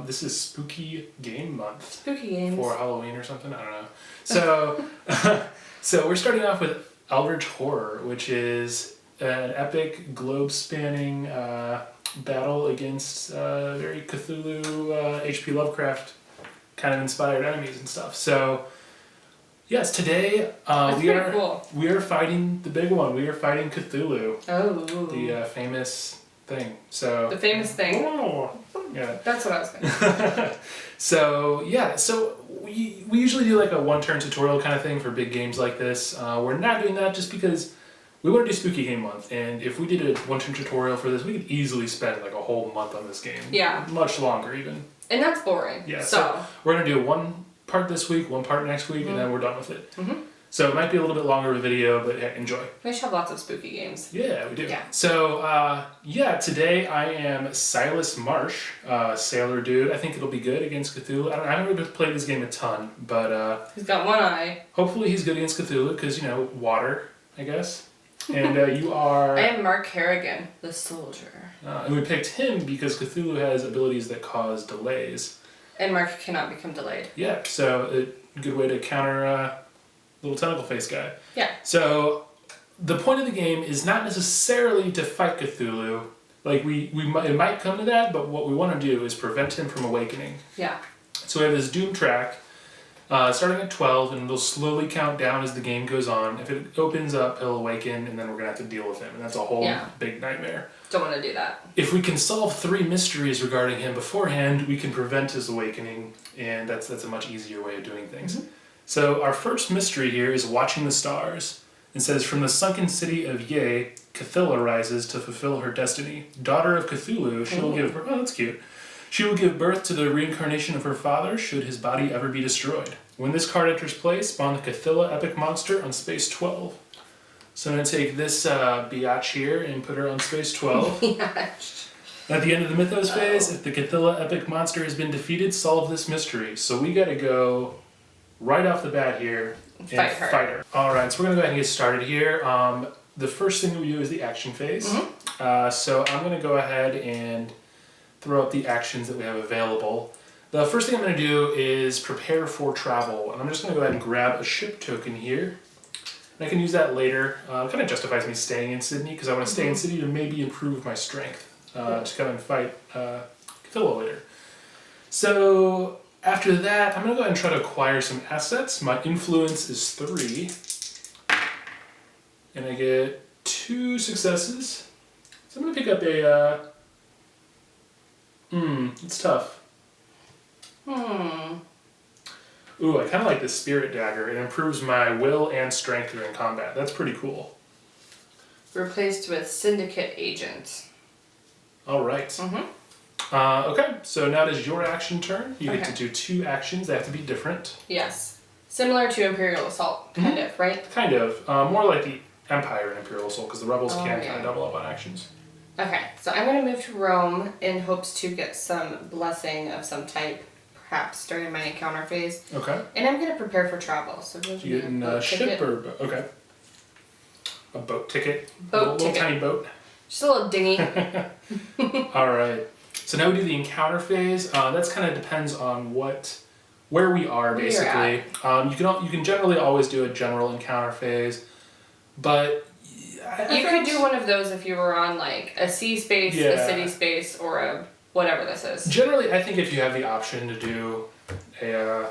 This is Spooky Game Month. Spooky games. For Halloween or something, I don't know. So, so we're starting off with Eldritch Horror, which is an epic globe-spanning battle against very Cthulhu, H.P. Lovecraft kind of inspired enemies and stuff. So, yes, today we are fighting the big one. We are fighting Cthulhu. Oh. The famous thing. So the famous thing. Oh, yeah. That's what I was gonna say. So we usually do like a one-turn tutorial kind of thing for big games like this. We're not doing that just because we want to do Spooky Game Month, and if we did a one-turn tutorial for this, we could easily spend like a whole month on this game. Yeah. Much longer even. And that's boring. Yeah. So we're gonna do one part this week, one part next week, and then we're done with it. Mm-hmm. So it might be a little bit longer of a video, but hey, enjoy. We should have lots of spooky games. Yeah, we do. Yeah. So, today I am Silas Marsh, sailor dude. I think it'll be good against Cthulhu. I haven't really played this game a ton, but... he's got one eye. Hopefully he's good against Cthulhu, because, water, I guess. And you are... I am Mark Harrigan, the soldier. And we picked him because Cthulhu has abilities that cause delays. And Mark cannot become delayed. Yeah, so a good way to counter... little Tentacle Face guy. Yeah. So the point of the game is not necessarily to fight Cthulhu. Like it might come to that, but what we want to do is prevent him from awakening. Yeah. So we have this doom track, starting at 12, and it'll slowly count down as the game goes on. If it opens up, he'll awaken, and then we're gonna have to deal with him, and that's a whole big nightmare. Don't want to do that. If we can solve 3 mysteries regarding him beforehand, we can prevent his awakening, and that's a much easier way of doing things. Mm-hmm. So our first mystery here is Watching the Stars. It says, from the sunken city of Ye, Cthulhu rises to fulfill her destiny. Daughter of Cthulhu, she will give birth... Oh, that's cute. She will give birth to the reincarnation of her father, should his body ever be destroyed. When this card enters play, spawn the Cthulhu epic monster on space 12. So I'm going to take this biatch here and put her on space 12. Biatch. At the end of the Mythos Phase, if the Cthulhu epic monster has been defeated, solve this mystery. So we got to go... right off the bat here, and fight her. Alright, so we're going to go ahead and get started here. The first thing that we do is the action phase. Mm-hmm. So I'm going to go ahead and throw up the actions that we have available. The first thing I'm going to do is prepare for travel. And I'm just going to go ahead and grab a ship token here. And I can use that later. It kind of justifies me staying in Sydney, because I want to stay in Sydney to maybe improve my strength to come and fight Cthulhu later. So... after that, I'm going to go ahead and try to acquire some assets. My influence is 3. And I get 2 successes. So I'm going to pick up a... it's tough. Ooh, I kind of like the Spirit Dagger. It improves my will and strength during combat. That's pretty cool. Replaced with Syndicate Agent. Alright. Okay, so now it is your action turn. You get to do 2 actions. They have to be different. Yes. Similar to Imperial Assault, kind of, right? Kind of. More like the Empire and Imperial Assault, because the Rebels can kind of double up on actions. Okay, so I'm going to move to Rome in hopes to get some blessing of some type, perhaps during my encounter phase. Okay. And I'm going to prepare for travel. So you getting a ship or... okay. A boat ticket? Little tiny boat? Just a little dinghy. Alright. So now we do the encounter phase. That's kind of depends on where we are, basically. You can generally always do a general encounter phase, but you could do one of those if you were on like a sea space, a city space, or a whatever this is. Generally, I think if you have the option to do a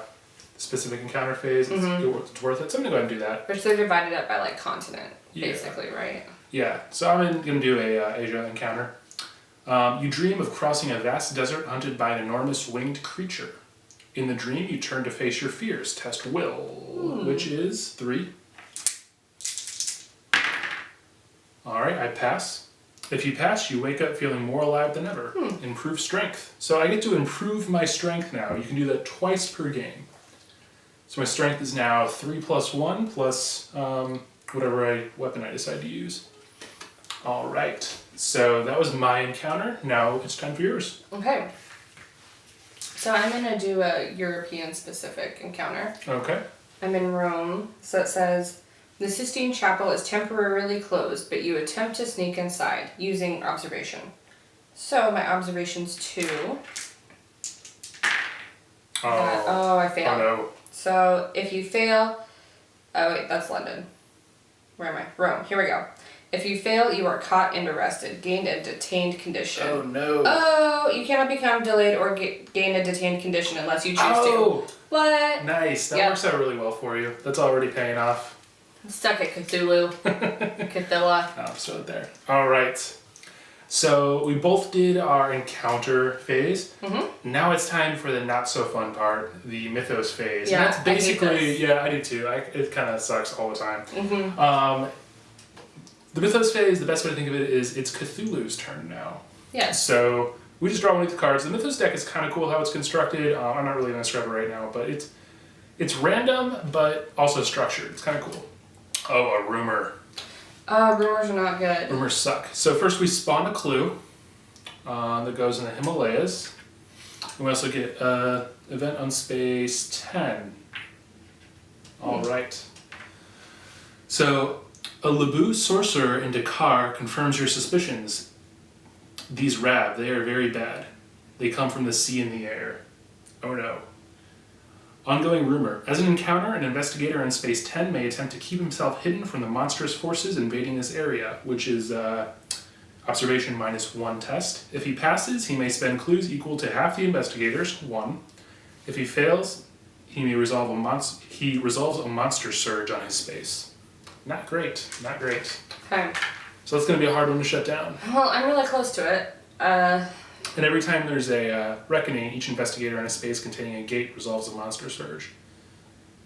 specific encounter phase, it's worth it. So I'm gonna go ahead and do that. Which they're divided up by like continent, basically, right? Yeah. So I'm gonna do a Asia encounter. You dream of crossing a vast desert hunted by an enormous winged creature. In the dream, you turn to face your fears. Test will, which is 3. Alright, I pass. If you pass, you wake up feeling more alive than ever. Improve strength. So I get to improve my strength now. You can do that twice per game. So my strength is now 3 plus 1 plus whatever weapon I decide to use. Alright. So that was my encounter. Now it's time for yours. Okay. So I'm going to do a European-specific encounter. Okay. I'm in Rome. So it says, the Sistine Chapel is temporarily closed, but you attempt to sneak inside using observation. So my observation's 2. I failed. Oh no. So if you fail... Oh wait, that's London. Where am I? Rome. Here we go. If you fail, you are caught and arrested. Gained a detained condition. Oh no. Oh, you cannot become delayed or gain a detained condition unless you choose to. What? Nice. That works out really well for you. That's already paying off. I'm stuck at Cthulhu. Cthulhu. Oh, I'm still there. Alright. So we both did our encounter phase. Mm-hmm. Now it's time for the not so fun part, the Mythos phase. Yeah, and that's basically, I do too. It kind of sucks all the time. Mm-hmm. The Mythos phase, the best way to think of it is it's Cthulhu's turn now. Yes. So we just draw one of the cards. The Mythos deck is kind of cool how it's constructed. I'm not really going to describe it right now, but it's random, but also structured. It's kind of cool. Oh, a rumor. Rumors are not good. Rumors suck. So first we spawn a clue that goes in the Himalayas. And we also get event on space 10. All right. So a Lebu sorcerer in Dakar confirms your suspicions. These Rab, they are very bad. They come from the sea and the air. Oh no. Ongoing rumor. As an encounter, an investigator in Space 10 may attempt to keep himself hidden from the monstrous forces invading this area, which is observation -1 test. If he passes, he may spend clues equal to half the investigators, 1. If he fails, he may resolve resolves a monster surge on his space. Not great. Not great. Okay. So that's going to be a hard one to shut down. Well, I'm really close to it. And every time there's a reckoning, each investigator in a space containing a gate resolves a monster surge.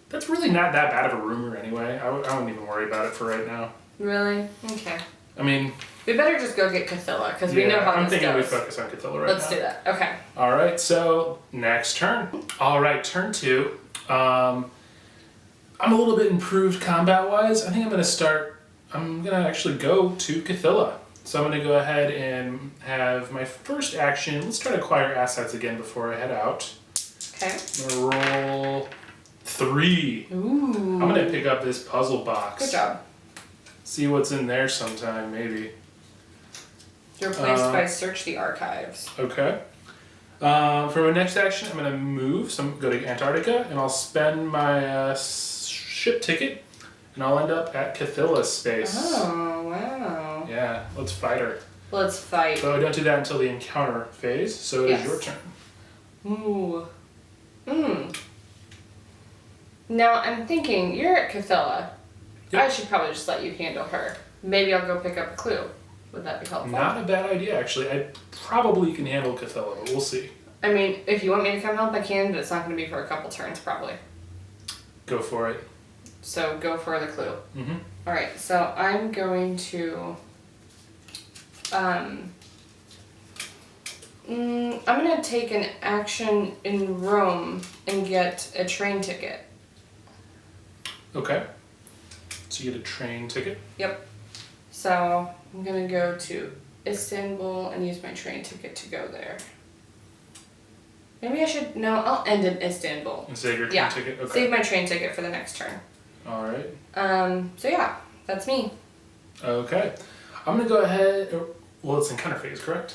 That's really not that bad of a rumor anyway. I wouldn't even worry about it for right now. Really? Okay. I mean... We better just go get Cthulhu, because we know how I'm this thinking goes. we focus on Cthulhu right now. Let's do that. Okay. Alright, so next turn. Alright, turn 2. I'm a little bit improved combat-wise. I think I'm going to actually go to Cthulhu. So I'm going to go ahead and have my first action. Let's try to acquire assets again before I head out. Okay. I'm going to roll 3. Ooh. I'm going to pick up this puzzle box. Good job. See what's in there sometime, maybe. You're replaced by search the archives. Okay. For my next action, I'm going to move. So I'm going to go to Antarctica, and I'll spend my ship ticket, and I'll end up at Cthulhu's space. Oh, wow. Yeah, let's fight her. Let's fight. So I don't do that until the encounter phase, so it is your turn. Ooh. Now, I'm thinking, you're at Cthulhu. Yep. I should probably just let you handle her. Maybe I'll go pick up a clue. Would that be helpful? Not a bad idea, actually. I probably can handle Cthulhu, but we'll see. I mean, if you want me to come help, I can, but it's not going to be for a couple turns, probably. Go for it. So, go for the clue. Mm-hmm. Alright, so I'm going to... I'm going to take an action in Rome and get a train ticket. Okay. So you get a train ticket? Yep. So I'm going to go to Istanbul and use my train ticket to go there. Maybe I should... No, I'll end in Istanbul. And save your train ticket? Okay. Save my train ticket for the next turn. Alright. So yeah, that's me. Okay. I'm going to go ahead... Well, it's encounter phase, correct?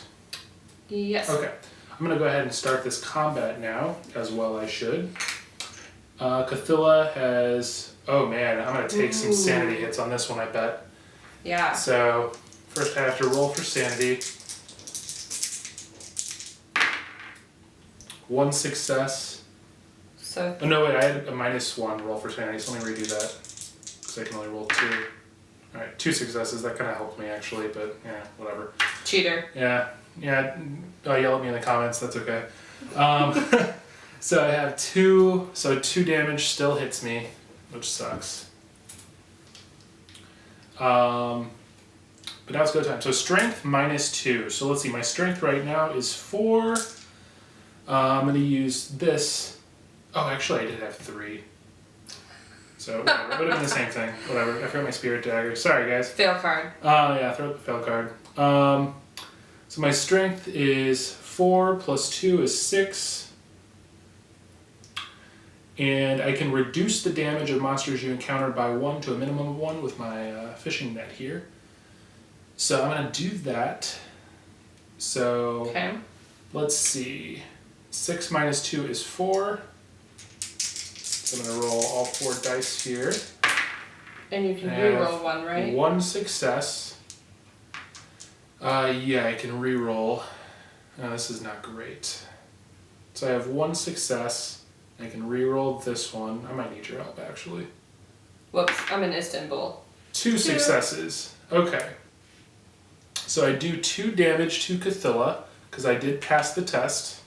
Yes. Okay. I'm going to go ahead and start this combat now, as well I should. Cthulhu has... Oh man, I'm going to take some sanity hits on this one, I bet. Yeah. So, first I have to roll for sanity. 1 success. So... Oh no, wait, I had a -1 roll for sanity, so let me redo that. Because I can only roll 2. Alright, 2 successes, that kind of helped me actually, but yeah, whatever. Cheater. Yeah, yell at me in the comments, that's okay. So I have 2, so 2 damage still hits me, which sucks. But now it's go time. So strength -2. So let's see, my strength right now is 4. I'm going to use this. Oh, actually I did have 3. So whatever. It would have been the same thing. Whatever. I forgot my spirit dagger. Sorry, guys. Fail card. Oh, yeah, throw out the fail card. So my strength is 4 plus 2 is 6. And I can reduce the damage of monsters you encounter by 1 to a minimum of 1 with my fishing net here. So I'm going to do that. So let's see. 6 minus 2 is 4. So I'm going to roll all 4 dice here. And you can re-roll one, right? 1 success. Yeah, I can re-roll. Oh, this is not great. So I have 1 success. I can re-roll this one. I might need your help, actually. Whoops, I'm in Istanbul. 2 successes. Okay. So I do 2 damage to Cthulhu, because I did pass the test.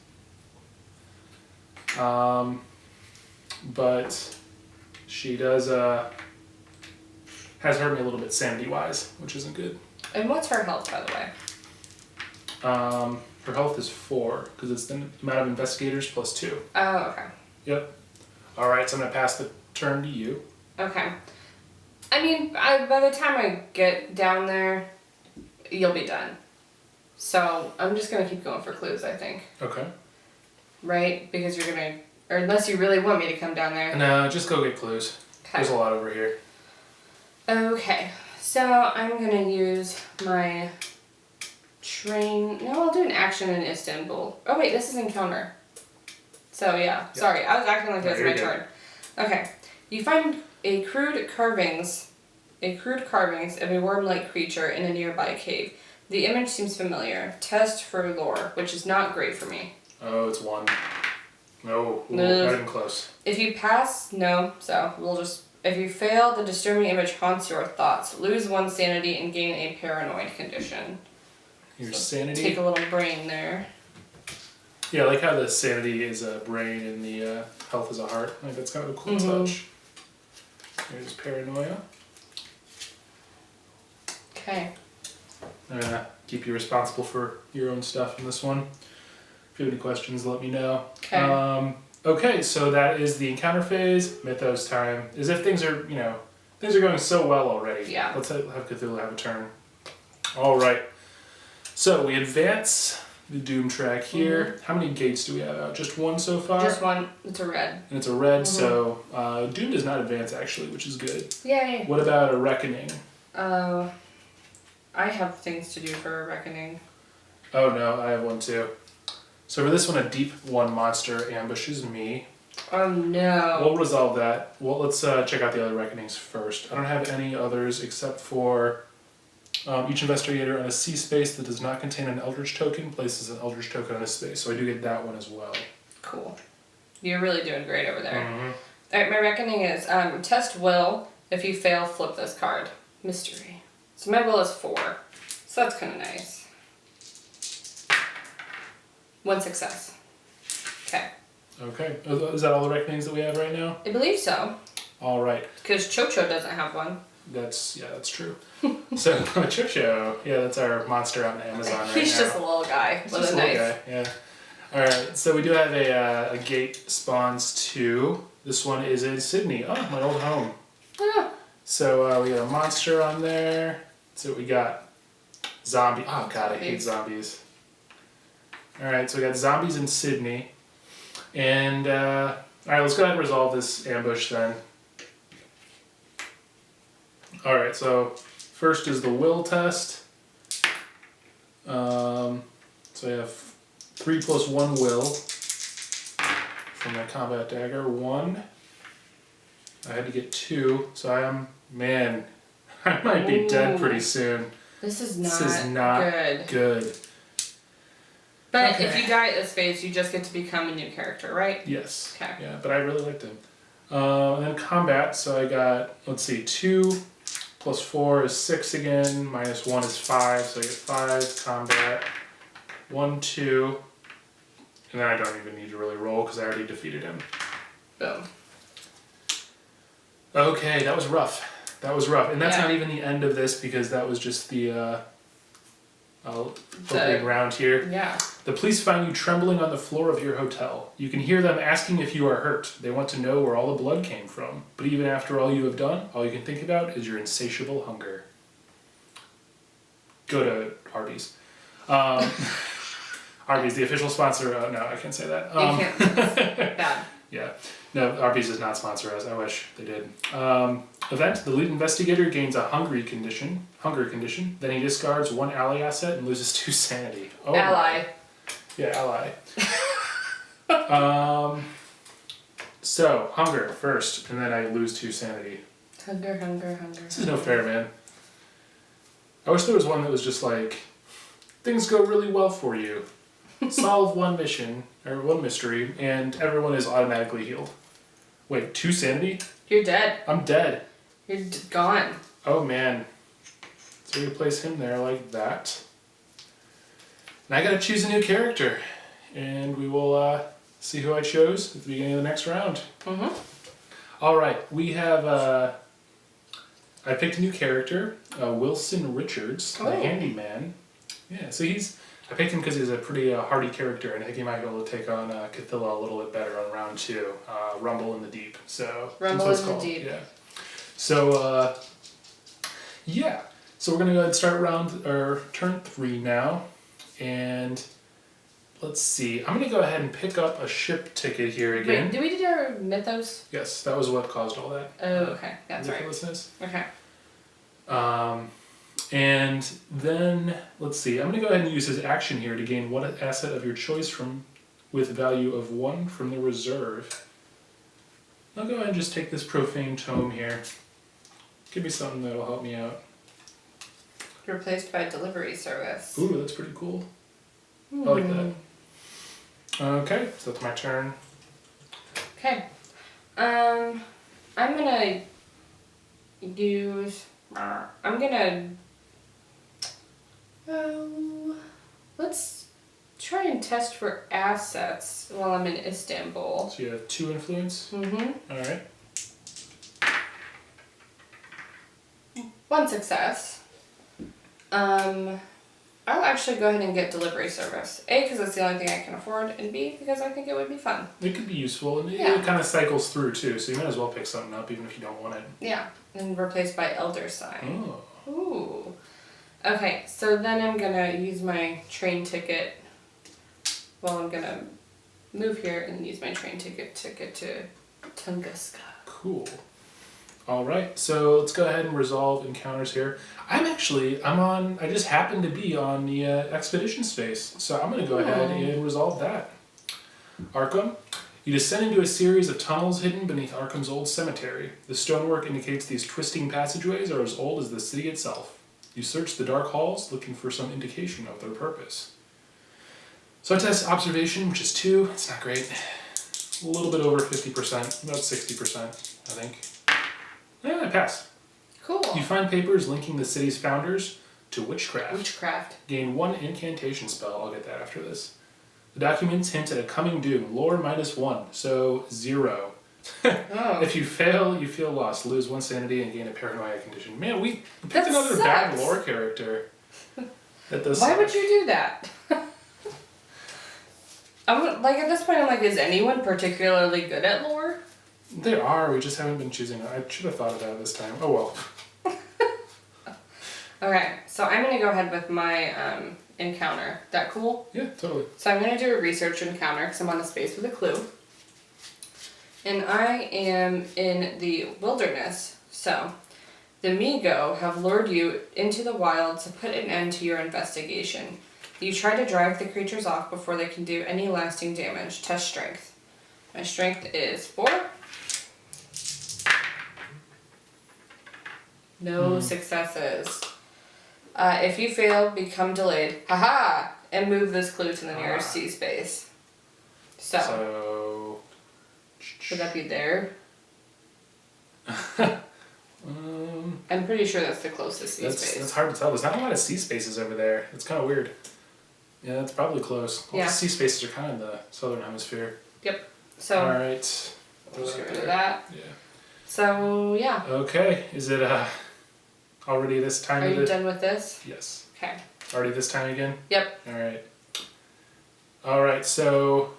But she does, has hurt me a little bit sanity-wise, which isn't good. And what's her health, by the way? Her health is 4, because it's the amount of investigators plus 2. Oh, okay. Yep. Alright, so I'm going to pass the turn to you. Okay. I mean, by the time I get down there, you'll be done. So I'm just going to keep going for clues, I think. Okay. Right? Because you're going to... Or unless you really want me to come down there. No, just go get clues. Okay. There's a lot over here. Okay. So I'm going to use my train... No, I'll do an action in Istanbul. Oh, wait, this is encounter. So, yeah. Yep. Sorry, I was acting like it was my turn. Okay. You find a crude carvings of a worm-like creature in a nearby cave. The image seems familiar. Test for lore, which is not great for me. Oh, it's 1. No, not even close. If you pass, no. So we'll just... If you fail, the disturbing image haunts your thoughts. Lose 1 sanity and gain a paranoid condition. Your sanity? Take a little brain there. Yeah, I like how the sanity is a brain and the health is a heart. I think that's kind of a cool touch. Here's paranoia. Okay. I'm going to keep you responsible for your own stuff in this one. If you have any questions, let me know. Okay. Okay, so that is the encounter phase, Mythos time. As if things are, things are going so well already. Yeah. Let's have Cthulhu have a turn. All right. So we advance the Doom track here. How many gates do we have out? Just 1 so far? Just 1. It's a red. And it's a red, so Doom does not advance actually, which is good. Yay. What about a Reckoning? I have things to do for a Reckoning. Oh no, I have 1 too. So for this one, a deep 1 monster ambushes me. Oh no. We'll resolve that. Well, let's check out the other Reckonings first. I don't have any others except for each investigator on a C space that does not contain an Eldritch token places an Eldritch token on a space. So I do get that one as well. Cool. You're really doing great over there. Mm-hmm. Alright, my Reckoning is test will. If you fail, flip this card. Mystery. So my will is 4. So that's kind of nice. 1 success. Okay. Okay. Is that all the Reckonings that we have right now? I believe so. All right. Because Chocho doesn't have one. That's true. So Chocho, that's our monster on Amazon right now. He's just a little guy with a knife. Guy, yeah. All right. So we do have a gate spawns 2. This one is in Sydney. Oh, my old home. Oh. So we got a monster on there. So we got zombie. Oh god, I hate zombies. All right, so we got zombies in Sydney, and all right, let's go ahead and resolve this ambush then. All right, so first is the will test. So I have 3 plus 1 will from my combat dagger. 1. I had to get 2, so I might be dead pretty soon. This is not good. But okay. If you die at this phase, you just get to become a new character, right? Yes. Okay. Yeah, but I really liked him. And then combat, so I got, 2 plus 4 is 6 again, minus 1 is 5, so I get 5, combat, 1, 2, and then I don't even need to really roll because I already defeated him. Boom. Okay, that was rough. And that's not even the end of this because that was just the opening round here. Yeah. The police find you trembling on the floor of your hotel. You can hear them asking if you are hurt. They want to know where all the blood came from. But even after all you have done, all you can think about is your insatiable hunger. Go to Arby's. Arby's, the official sponsor. No, I can't say that. You can't. That's bad. Yeah. No, Arby's does not sponsor us. I wish they did. Event, the lead investigator gains a hunger condition. Then he discards 1 ally asset and loses 2 sanity. Oh, ally. Yeah, ally. So, hunger first, and then I lose 2 sanity. Hunger. This is no fair, man. I wish there was one that was just like, things go really well for you. Solve one mission, or one mystery, and everyone is automatically healed. Wait, 2 sanity? You're dead. I'm dead. You're gone. Oh, man. So we place him there like that. And I gotta choose a new character. And we will see who I chose at the beginning of the next round. Alright, we have... I picked a new character, Wilson Richards, the handyman. Yeah, so I picked him because he's a pretty hardy character, and I think he might be able to take on Cthulhu a little bit better on round 2. Rumble in the Deep. So Rumble that's in what the it's called. Deep. Yeah. So, yeah. So we're going to go ahead and start turn 3 now. And let's see. I'm going to go ahead and pick up a ship ticket here again. Wait, did we do our Mythos? Yes, that was what caused all that. Oh, okay. That's right. Okay. And then, let's see. I'm going to go ahead and use his action here to gain one asset of your choice with value of 1 from the reserve. I'll go ahead and just take this profane tome here. Give me something that'll help me out. Replaced by delivery service. Ooh, that's pretty cool. I like that. Okay, so that's my turn. Okay. I'm gonna use... let's try and test for assets while I'm in Istanbul. So you have 2 influence? Alright. 1 success. I'll actually go ahead and get delivery service. A, because that's the only thing I can afford, and B, because I think it would be fun. It could be useful, and it kind of cycles through too, so you might as well pick something up even if you don't want it. Yeah, and replaced by Elder Sign. Oh. Ooh. Okay, so then I'm gonna use my train ticket. Well, I'm gonna move here and use my train ticket to get to Tunguska. Cool. Alright, so let's go ahead and resolve encounters here. I just happen to be on the expedition space, so I'm going to go ahead and resolve that. Arkham. You descend into a series of tunnels hidden beneath Arkham's old cemetery. The stonework indicates these twisting passageways are as old as the city itself. You search the dark halls, looking for some indication of their purpose. So I test observation, which is 2. It's not great. A little bit over 50%, about 60%, I think. Yeah, I pass. Cool. You find papers linking the city's founders to witchcraft. Witchcraft. Gain 1 incantation spell. I'll get that after this. The documents hint at a coming doom. Lore -1, so 0. If you fail, you feel lost. Lose 1 sanity and gain a paranoia condition. Man, we picked another bad lore character. That does Why suck. would you do that? At this point, I'm like, is anyone particularly good at lore? They are, we just haven't been choosing. I should have thought of that this time. Oh well. Okay, so I'm going to go ahead with my encounter. That cool? Yeah, totally. So I'm going to do a research encounter because I'm on a space with a clue. And I am in the wilderness. So the Migo have lured you into the wild to put an end to your investigation. You try to drive the creatures off before they can do any lasting damage. Test strength. My strength is 4. No successes. If you fail, become delayed. Haha! And move this clue to the nearest sea space. So would that be there? I'm pretty sure that's the closest sea space. That's hard to tell. There's not a lot of sea spaces over there. It's kind of weird. Yeah, that's probably close. All the sea spaces are kind of in the southern hemisphere. Yep. So. Alright. I'll just get rid of that. Yeah. So, yeah. Okay. Is it already this time? Are you done with this? Yes. Okay. Already this time again? Yep. Alright, so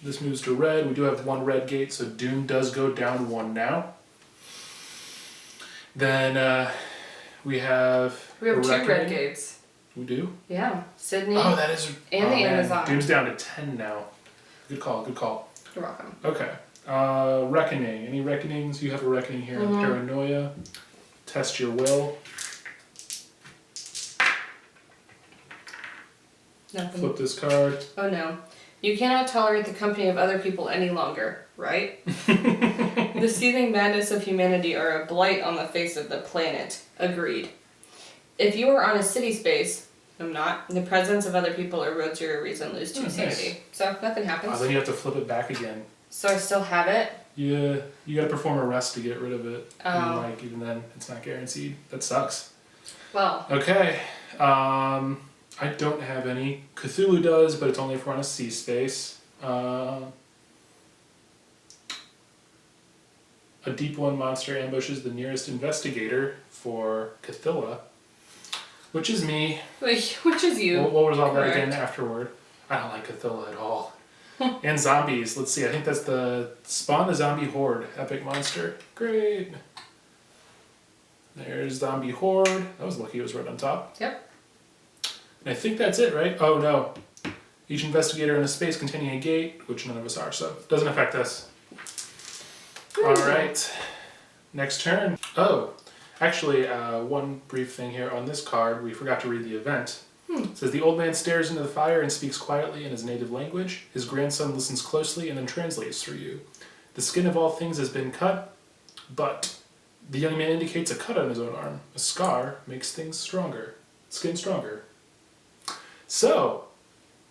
this moves to red. We do have 1 red gate, so Doom does go down 1 now. Then we have 2 red gates. We do? Yeah. Sydney. Oh, that is... And the Amazon. Doom's down to 10 now. Good call. You're welcome. Okay. Reckoning. Any reckonings? You have a reckoning here. Paranoia. Test your will. Nothing. Flip this card. Oh no. You cannot tolerate the company of other people any longer, right? The seething madness of humanity are a blight on the face of the planet. Agreed. If you are on a city space, I'm not, the presence of other people erodes your reason, lose to sanity. Nice. So nothing happens. Oh, then you have to flip it back again. So I still have it? Yeah, you gotta perform a rest to get rid of it. Oh. And like, even then, it's not guaranteed. That sucks. Well. Okay. I don't have any. Cthulhu does, but it's only if we're on a sea space. A deep one monster ambushes the nearest investigator for Cthulhu, which is me. Which is you. What was all that again afterward? I don't like Cthulhu at all. And zombies. Let's see. I think that's the Spawn the Zombie Horde epic monster. Great. There's Zombie Horde. That was lucky it was right on top. Yep. And I think that's it, right? Oh, no. Each investigator in a space containing a gate, which none of us are, so it doesn't affect us. All right. Next turn. Oh, actually, one brief thing here on this card. We forgot to read the event. It says, the old man stares into the fire and speaks quietly in his native language. His grandson listens closely and then translates for you. The skin of all things has been cut, but the young man indicates a cut on his own arm. A scar makes things stronger. Skin stronger. So,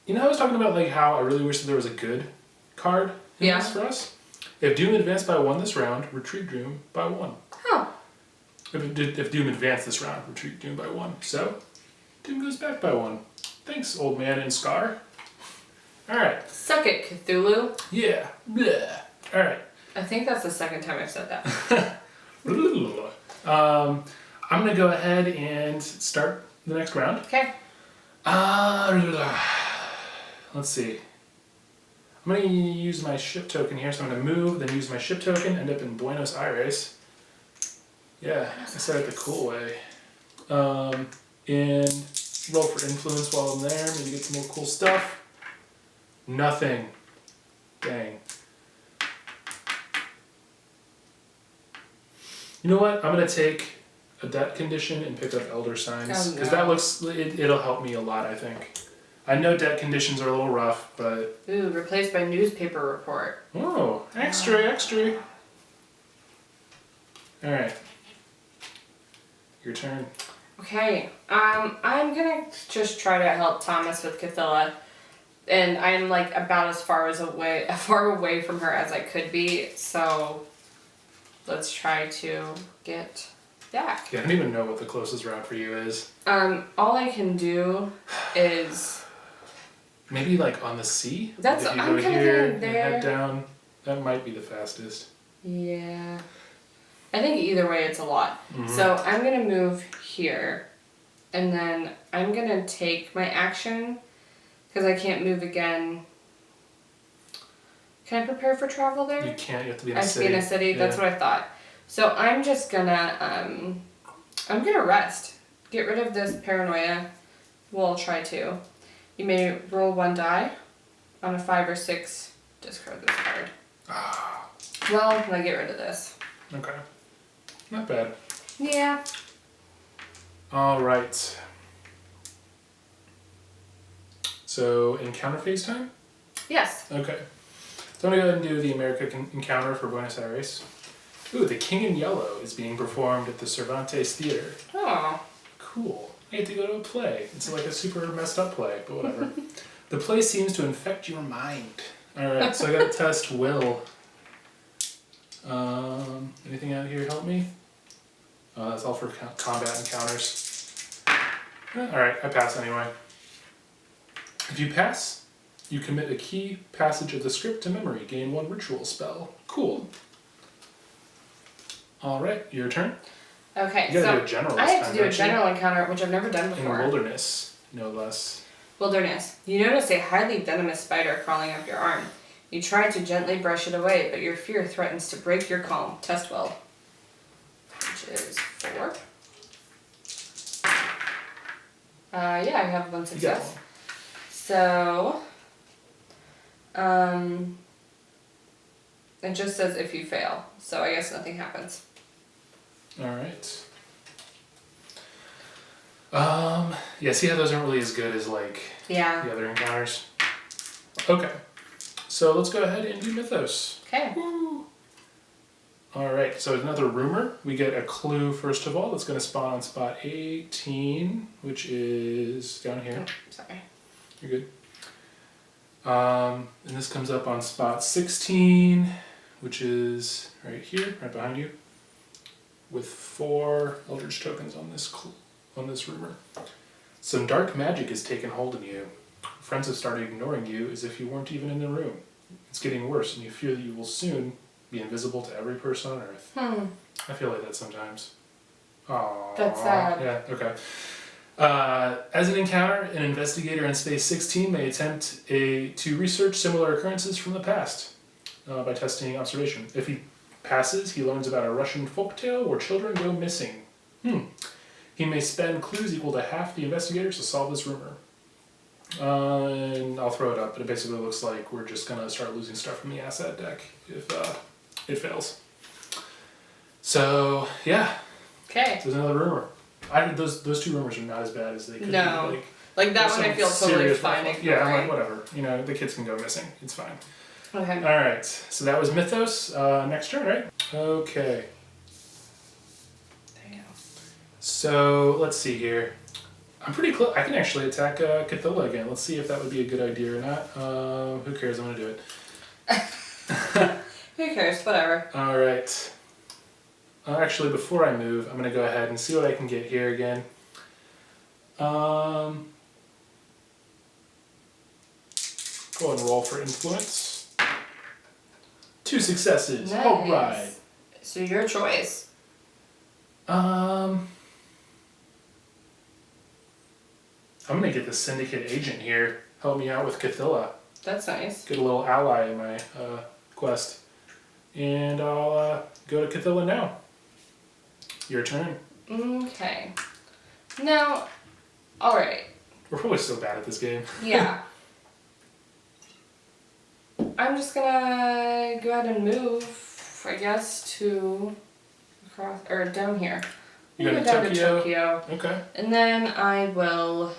you know, I was talking about like how I really wish that there was a good card in this for us. If Doom advanced by 1 this round, retreat Doom by 1. Oh. If Doom advanced this round, retreat Doom by 1. So, Doom goes back by 1. Thanks, old man and Scar. Alright. Suck it, Cthulhu. Yeah. Bleh. Alright. I think that's the second time I've said that. I'm going to go ahead and start the next round. Okay. Let's see. I'm going to use my ship token here, so I'm going to move, then use my ship token, end up in Buenos Aires. Yeah, I said it the cool way. And roll for influence while I'm there, maybe get some more cool stuff. Nothing. Dang. You know what? I'm going to take a debt condition and pick up Elder Signs. Because that looks, it'll help me a lot, I think. I know debt conditions are a little rough, but... Ooh, replaced by newspaper report. Oh, extra. Alright. Your turn. Okay. I'm gonna just try to help Thomas with Cthulhu. And I'm like about as far away from her as I could be, so let's try to get back. Yeah, I don't even know what the closest route for you is. All I can do is... Maybe like on the sea? That's, if you I'm go kind here of and head down, that might be the fastest. Yeah. I think either way it's a lot. Mm-hmm. So I'm going to move here, and then I'm going to take my action, because I can't move again. Can I prepare for travel there? You can't, you have to be in a city. I have to be in a city, yeah. That's what I thought. So I'm just going to, I'm going to rest. Get rid of this paranoia. We'll try to. You may roll 1 die. On a 5 or 6, discard this card. Well, I get rid of this. Okay. Not bad. Yeah. Alright. So, encounter phase time? Yes. Okay. So I'm going to go ahead and do the America encounter for Buenos Aires. Ooh, The King in Yellow is being performed at the Cervantes Theater. Oh. Cool. I get to go to a play. It's like a super messed up play, but whatever. The play seems to infect your mind. Alright, so I gotta test will. Anything out here help me? That's all for combat encounters. Alright, I pass anyway. If you pass, you commit a key passage of the script to memory. Gain 1 ritual spell. Cool. Alright, your turn. Okay, you gotta do a general I have to do a general encounter, which I've never done before. In wilderness, no less. Wilderness. You notice a highly venomous spider crawling up your arm. You try to gently brush it away, but your fear threatens to break your calm. Test well. Which is 4. Yeah, I have 1 success. So, it just says if you fail. So I guess nothing happens. Alright. Yeah, see how those aren't really as good as, like, the other encounters? Okay. So let's go ahead and do Mythos. Okay. Woo. All right. So another rumor. We get a clue first of all that's going to spawn on spot 18, which is down here. Oh, sorry. You're good. And this comes up on spot 16, which is right here, right behind you, with 4 Eldritch tokens on this rumor. Some dark magic has taken hold in you. Friends have started ignoring you as if you weren't even in the room. It's getting worse, and you fear that you will soon be invisible to every person on Earth. I feel like that sometimes. Aww. That's sad. Yeah, okay. As an encounter, an investigator in Space 16 may attempt to research similar occurrences from the past by testing observation. If he passes, he learns about a Russian folktale where children go missing. He may spend clues equal to half the investigators to solve this rumor. And I'll throw it up, but it basically looks like we're just going to start losing stuff from the asset deck if it fails. So, yeah. Okay. There's another rumor. Those 2 rumors are not as bad as they could be. Like that one I feel totally fine ignoring. Yeah, I'm like, whatever. You know, the kids can go missing. It's fine. Okay. Alright, so that was Mythos. Next turn, right? Okay. There you go. So, let's see here. I'm pretty close. I can actually attack Cthulhu again. Let's see if that would be a good idea or not. Who cares? I'm going to do it. Who cares? Whatever. Alright. Actually, before I move, I'm going to go ahead and see what I can get here again. Go and roll for influence. 2 successes. Nice. All right. So your choice. I'm going to get the syndicate agent here. Help me out with Cthulhu. That's nice. Get a little ally in my quest. And I'll go to Cthulhu now. Your turn. Okay. Now, alright. We're probably so bad at this game. Yeah. I'm just gonna go ahead and move, I guess, to across or down here. You go down to to Tokyo. Okay. And then I will.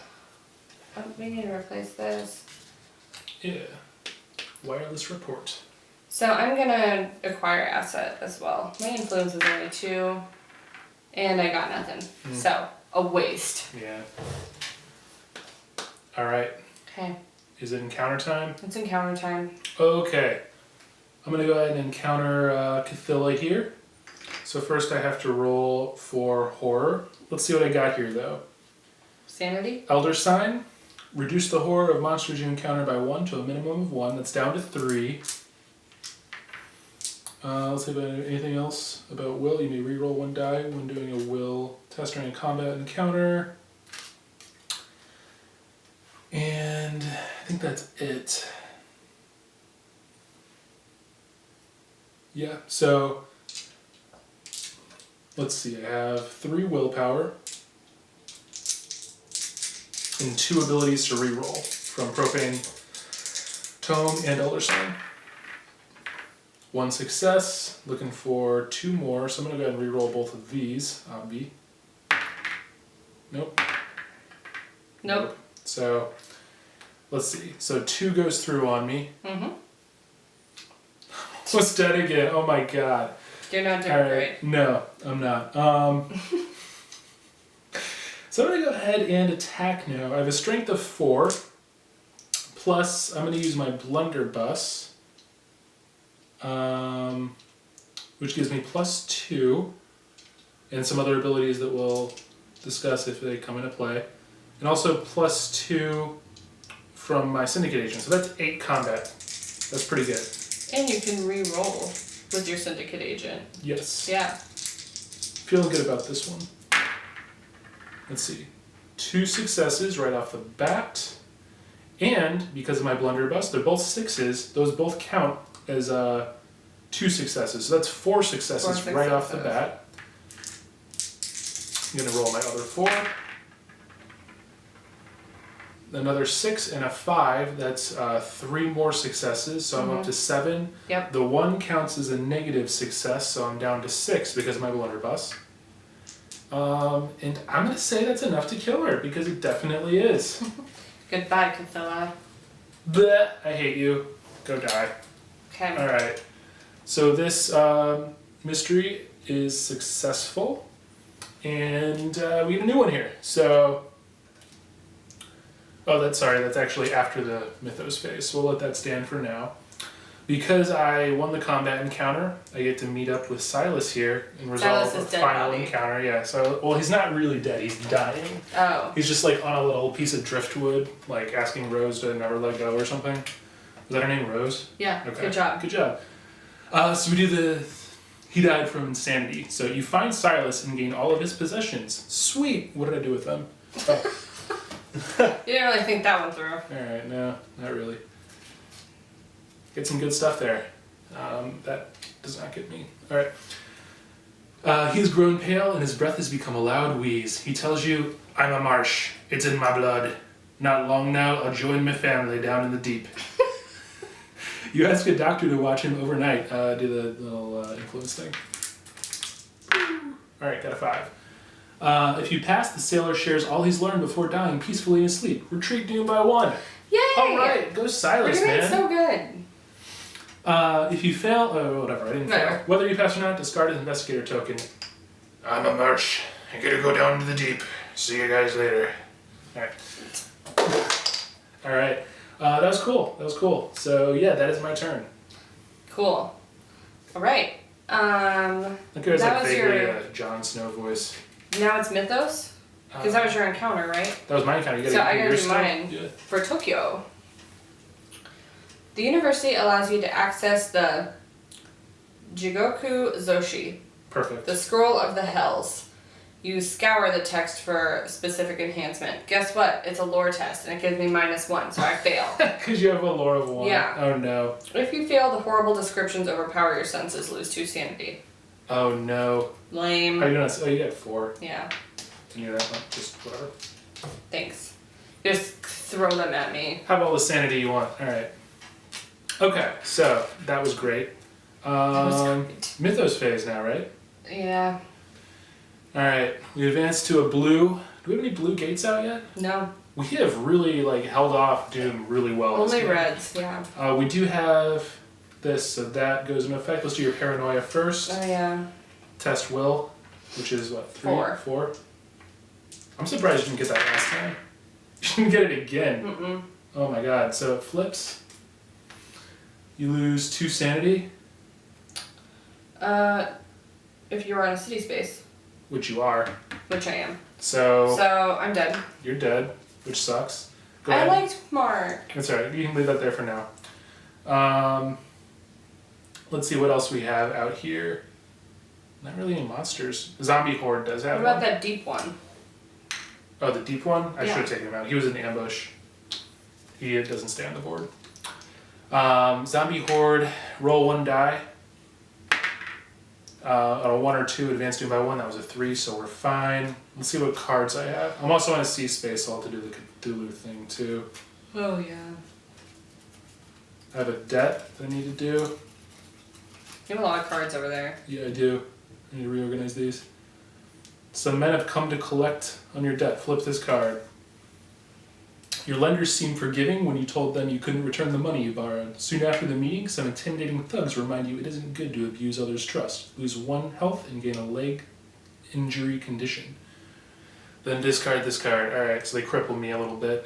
Oh, we need to replace this. Yeah. Wireless report. So I'm gonna acquire asset as well. My influence is only 2, and I got nothing. So a waste. Yeah. All right. Okay. Is it encounter time? It's encounter time. Okay. I'm gonna go ahead and encounter Cthulhu here. So first I have to roll for horror. Let's see what I got here though. Sanity. Elder Sign. Reduce the horror of monsters you encounter by 1 to a minimum of 1. That's down to 3. Let's see about anything else about will. You may reroll 1 die when doing a will test during a combat encounter. And I think that's it. Yeah, so let's see. I have 3 willpower and 2 abilities to reroll from Profane Tome and Elder Sign. 1 success, looking for 2 more, so I'm going to go ahead and reroll both of these, obvi. Nope. Nope. So, let's see. So 2 goes through on me. What's dead again? Oh my god. You're not doing great. No, I'm not. So I'm going to go ahead and attack now. I have a strength of 4, plus I'm going to use my blunderbuss, which gives me +2, and some other abilities that we'll discuss if they come into play. And also +2 from my syndicate agent. So that's 8 combat. That's pretty good. And you can re-roll with your syndicate agent. Yes. Yeah. Feeling good about this one. Let's see. 2 successes right off the bat. And because of my blunderbuss, they're both 6s. Those both count as 2 successes. So that's 4 successes right off the bat. I'm going to roll my other 4. Another 6 and a 5. That's 3 more successes. So I'm up to 7. Yep. The 1 counts as a negative success, so I'm down to 6 because of my blunderbuss. And I'm going to say that's enough to kill her, because it definitely is. Goodbye, Cthulhu. Bleh, I hate you. Go die. Okay. Alright. So this mystery is successful. And we get a new one here. So... Oh, that's actually after the Mythos Phase. So we'll let that stand for now. Because I won the combat encounter, I get to meet up with Silas here and resolve a final encounter. Yeah, so, well, he's not really dead, he's dying. Oh. He's just like on a little piece of driftwood, like asking Rose to never let go or something. Is that her name, Rose? Yeah, okay. Good job. Good job. So we do he died from insanity. So you find Silas and gain all of his possessions. Sweet! What did I do with them? Oh. You didn't really think that one through. Alright, no, not really. Get some good stuff there. That does not get me. Alright. He has grown pale and his breath has become a loud wheeze. He tells you, I'm a marsh. It's in my blood. Not long now, I'll join my family down in the deep. You ask a doctor to watch him overnight. Do the little influence thing. Alright, got a 5. If you pass, the sailor shares all he's learned before dying peacefully in his sleep. Retreat doomed by 1. Yay! Alright, go Silas, man. You're doing so good. If you fail, whatever, I didn't fail. Whether you pass or not, discard his investigator token. I'm a marsh. I gotta go down to the deep. See you guys later. Alright. Alright. That was cool. So, yeah, that is my turn. Cool. Alright. I think it was like vaguely a Jon Snow voice. Now it's Mythos? Because that was your encounter, right? That was my encounter. So I gotta do mine. Yeah. For Tokyo. The university allows you to access the Jigoku Zoshi. Perfect. The Scroll of the Hells. You scour the text for specific enhancement. Guess what? It's a lore test, and it gives me -1, so I fail. Because you have a lore of 1. Yeah. Oh, no. If you fail, the horrible descriptions overpower your senses. Lose 2 sanity. Oh, no. Lame. Are you gonna... Oh, you got 4. Yeah. And you're not... Just whatever. Thanks. Just throw them at me. Have all the sanity you want. All right. Okay, so that was great. That was great. Mythos Phase now, right? Yeah. Alright, we advanced to a blue. Do we have any blue gates out yet? No. We have really held off Doom really well. Only reds, yeah. We do have this, so that goes into effect. Let's do your paranoia first. Oh, yeah. Test will, which is what, 3? 4. 4? I'm surprised you didn't get that last time. You didn't get it again. Mm-mm. Oh my god, so it flips. You lose 2 sanity. If you're on a city space. Which you are. Which I am. So I'm dead. You're dead, which sucks. Go I ahead. liked Mark. That's alright, you can leave that there for now. Let's see what else we have out here. Not really any monsters. Zombie Horde does have What about one. that deep one? Oh, the deep one? I Yeah. should have taken him out. He was in ambush. He doesn't stay on the board. Zombie Horde, roll 1 die. On a 1 or 2, advance doom by 1, that was a 3, so we're fine. Let's see what cards I have. I'm also on a C space, so I'll have to do the Cthulhu thing too. Oh, yeah. I have a debt that I need to do. You have a lot of cards over there. Yeah, I do. I need to reorganize these. Some men have come to collect on your debt. Flip this card. Your lenders seemed forgiving when you told them you couldn't return the money you borrowed. Soon after the meeting, some intimidating thugs remind you it isn't good to abuse others' trust. Lose 1 health and gain a leg injury condition. Then discard this card. Alright, so they cripple me a little bit.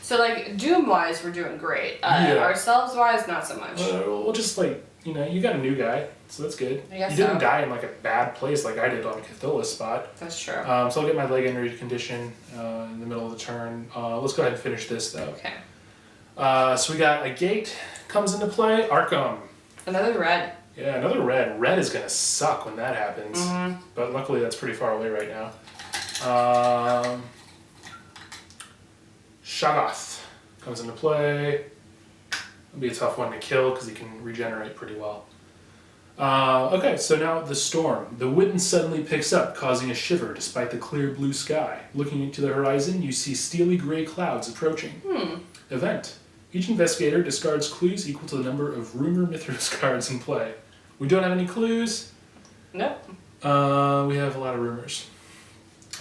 So, Doom-wise, we're doing great. Yeah. Ourselves-wise, not so much. We'll just, you got a new guy, so that's good. I guess you didn't so. die in, a bad place like I did on Cthulhu's spot. That's true. So I'll get my leg injury condition in the middle of the turn. Let's go ahead and finish this, though. Okay. So we got a gate comes into play. Arkham. Another red. Yeah, another red. Red is going to suck when that happens. Mm-hmm. But luckily that's pretty far away right now. Shagath comes into play. It'll be a tough one to kill because he can regenerate pretty well. Okay, so now the storm. The wind suddenly picks up, causing a shiver despite the clear blue sky. Looking into the horizon, you see steely gray clouds approaching. Event. Each investigator discards clues equal to the number of rumor Mythos cards in play. We don't have any clues. Nope. We have a lot of rumors.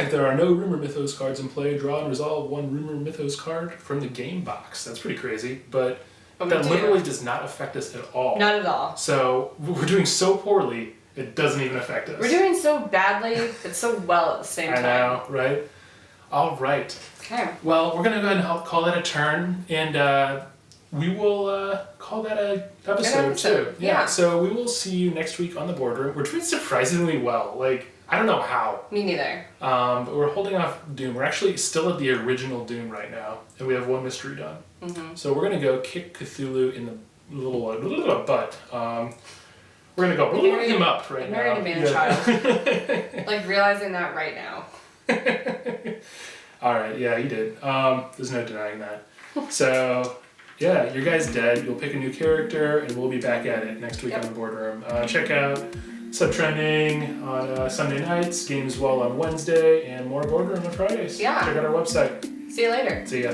If there are no Rumor Mythos cards in play, draw and resolve one Rumor Mythos card from the game box. That's pretty crazy, but that literally does not affect us at all. Not at all. So we're doing so poorly, it doesn't even affect us. We're doing so badly, but so well at the same time. I know, right? All right. Okay. Well, we're going to go ahead and call that a turn, and we will call that an episode too. Yeah. So we will see you next week on the boardroom. We're doing surprisingly well. Like, I don't know how. Me neither. But we're holding off Doom. We're actually still at the original Doom right now, and we have one mystery done. Mm-hmm. So we're going to go kick Cthulhu in the little butt. We're going to go blow him up right now. I'm married a man-child. Like, realizing that right now. All right, yeah, you did. There's no denying that. So, yeah, your guy's dead. You'll pick a new character, and we'll be back at it next week on the boardroom. Check out Subtrending on Sunday nights, Games Well on Wednesday, and more boardroom on Fridays. Yeah. Check out our website. See you later. See ya.